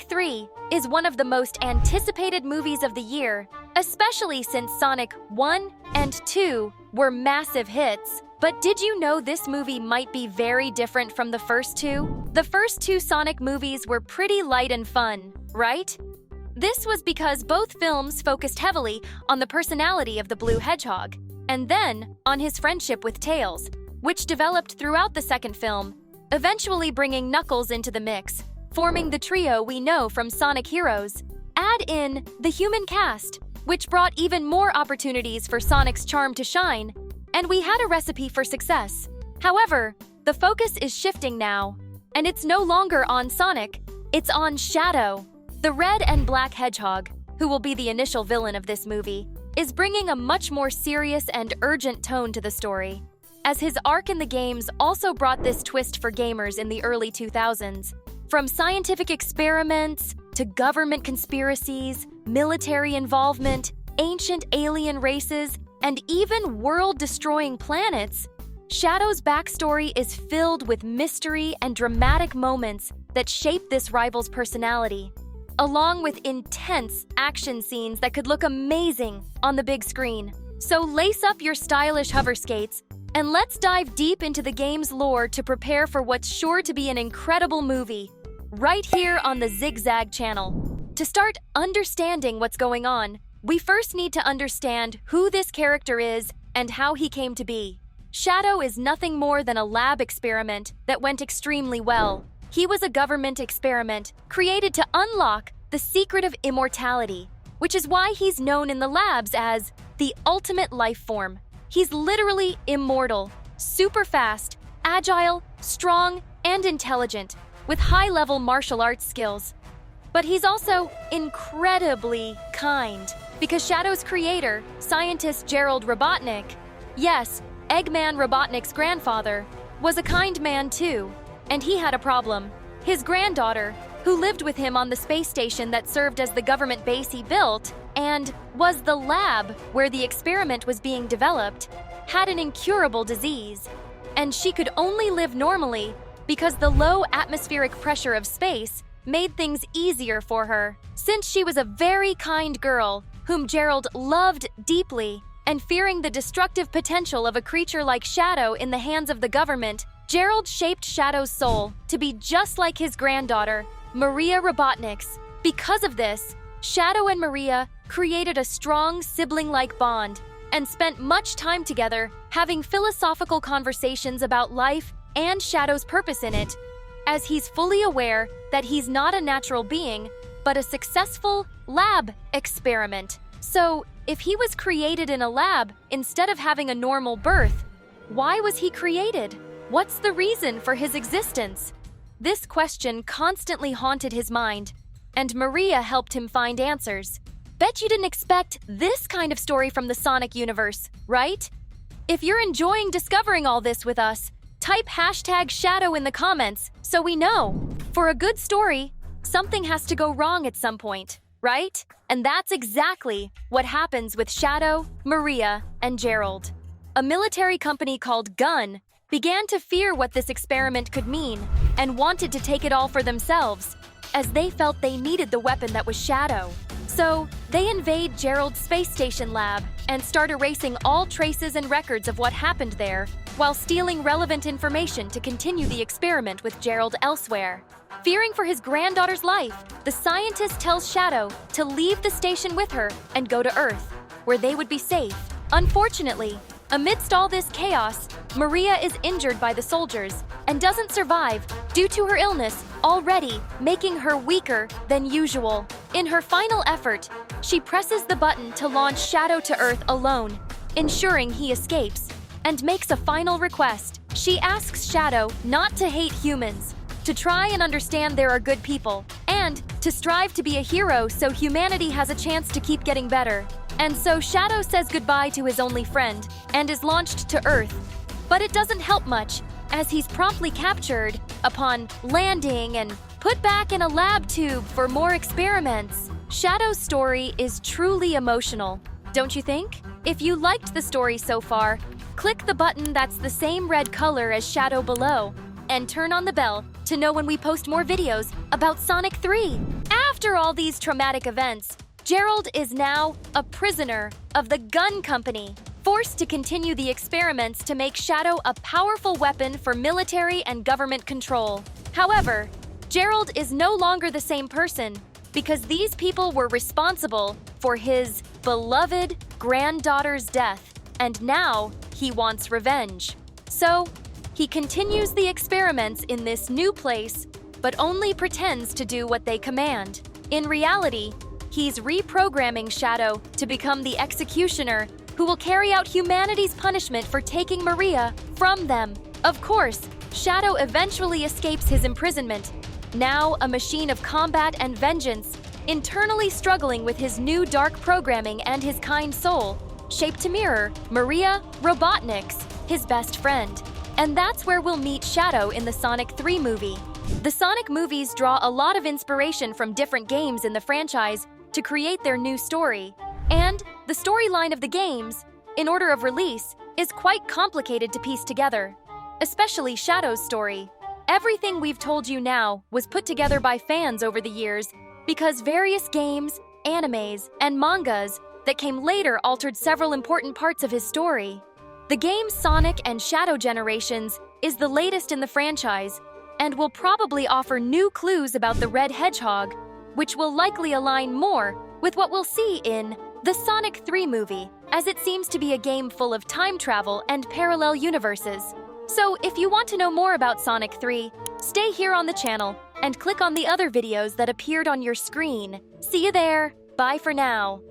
Sonic 3 is one of the most anticipated movies of the year, especially since Sonic 1 and 2 were massive hits. But did you know this movie might be very different from the first two? The first two Sonic movies were pretty light and fun, right? This was because both films focused heavily on the personality of the Blue Hedgehog, and then on his friendship with Tails, which developed throughout the second film, eventually bringing Knuckles into the mix, forming the trio we know from Sonic Heroes. Add in the human cast, which brought even more opportunities for Sonic's charm to shine, and we had a recipe for success. However, the focus is shifting now, and it's no longer on Sonic, it's on Shadow. The red and black hedgehog, who will be the initial villain of this movie, is bringing a much more serious and urgent tone to the story, as his arc in the games also brought this twist for gamers in the early 2000s. From scientific experiments to government conspiracies, military involvement, ancient alien races, and even world-destroying planets, Shadow's backstory is filled with mystery and dramatic moments that shape this rival's personality, along with intense action scenes that could look amazing on the big screen. So lace up your stylish hover skates, and let's dive deep into the game's lore to prepare for what's sure to be an incredible movie, right here on the Zigzag channel. To start understanding what's going on, we first need to understand who this character is and how he came to be. Shadow is nothing more than a lab experiment that went extremely well. He was a government experiment created to unlock the secret of immortality, which is why he's known in the labs as the ultimate life form. He's literally immortal, super fast, agile, strong, and intelligent, with high-level martial arts skills. But he's also incredibly kind, because Shadow's creator, scientist Gerald Robotnik, yes, Eggman Robotnik's grandfather, was a kind man too, and he had a problem. His granddaughter, who lived with him on the space station that served as the government base he built and was the lab where the experiment was being developed, had an incurable disease, and she could only live normally because the low atmospheric pressure of space made things easier for her. Since she was a very kind girl whom Gerald loved deeply, and fearing the destructive potential of a creature like Shadow in the hands of the government, Gerald shaped Shadow's soul to be just like his granddaughter, Maria Robotnik's. Because of this, Shadow and Maria created a strong sibling-like bond and spent much time together having philosophical conversations about life and Shadow's purpose in it, as he's fully aware that he's not a natural being, but a successful lab experiment. So, if he was created in a lab instead of having a normal birth, why was he created? What's the reason for his existence? This question constantly haunted his mind, and Maria helped him find answers. Bet you didn't expect this kind of story from the Sonic universe, right? If you're enjoying discovering all this with us, type #Shadow in the comments so we know. For a good story, something has to go wrong at some point, right? And that's exactly what happens with Shadow, Maria, and Gerald. A military company called Gun began to fear what this experiment could mean and wanted to take it all for themselves, as they felt they needed the weapon that was Shadow. So, they invade Gerald's space station lab and start erasing all traces and records of what happened there, while stealing relevant information to continue the experiment with Gerald elsewhere. Fearing for his granddaughter's life, the scientist tells Shadow to leave the station with her and go to Earth, where they would be safe. Unfortunately, amidst all this chaos, Maria is injured by the soldiers and doesn't survive due to her illness, already making her weaker than usual. In her final effort, she presses the button to launch Shadow to Earth alone, ensuring he escapes, and makes a final request. She asks Shadow not to hate humans, to try and understand there are good people, and to strive to be a hero so humanity has a chance to keep getting better. And so Shadow says goodbye to his only friend and is launched to Earth. But it doesn't help much, as he's promptly captured upon landing and put back in a lab tube for more experiments. Shadow's story is truly emotional, don't you think? If you liked the story so far, click the button that's the same red color as Shadow below, and turn on the bell to know when we post more videos about Sonic 3. After all these traumatic events, Gerald is now a prisoner of the gun company, forced to continue the experiments to make Shadow a powerful weapon for military and government control. However, Gerald is no longer the same person because these people were responsible for his beloved granddaughter's death, and now he wants revenge. So, he continues the experiments in this new place, but only pretends to do what they command. In reality, he's reprogramming Shadow to become the executioner who will carry out humanity's punishment for taking Maria from them. Of course, Shadow eventually escapes his imprisonment, now a machine of combat and vengeance, internally struggling with his new dark programming and his kind soul, shaped to mirror Maria Robotnik's, his best friend. And that's where we'll meet Shadow in the Sonic 3 movie. The Sonic movies draw a lot of inspiration from different games in the franchise to create their new story. And the storyline of the games, in order of release, is quite complicated to piece together, especially Shadow's story. Everything we've told you now was put together by fans over the years because various games, animes, and mangas that came later altered several important parts of his story. The game Sonic and Shadow Generations is the latest in the franchise and will probably offer new clues about the Red Hedgehog, which will likely align more with what we'll see in the Sonic 3 movie, as it seems to be a game full of time travel and parallel universes. So if you want to know more about Sonic 3, stay here on the channel and click on the other videos that appeared on your screen. See you there. Bye for now.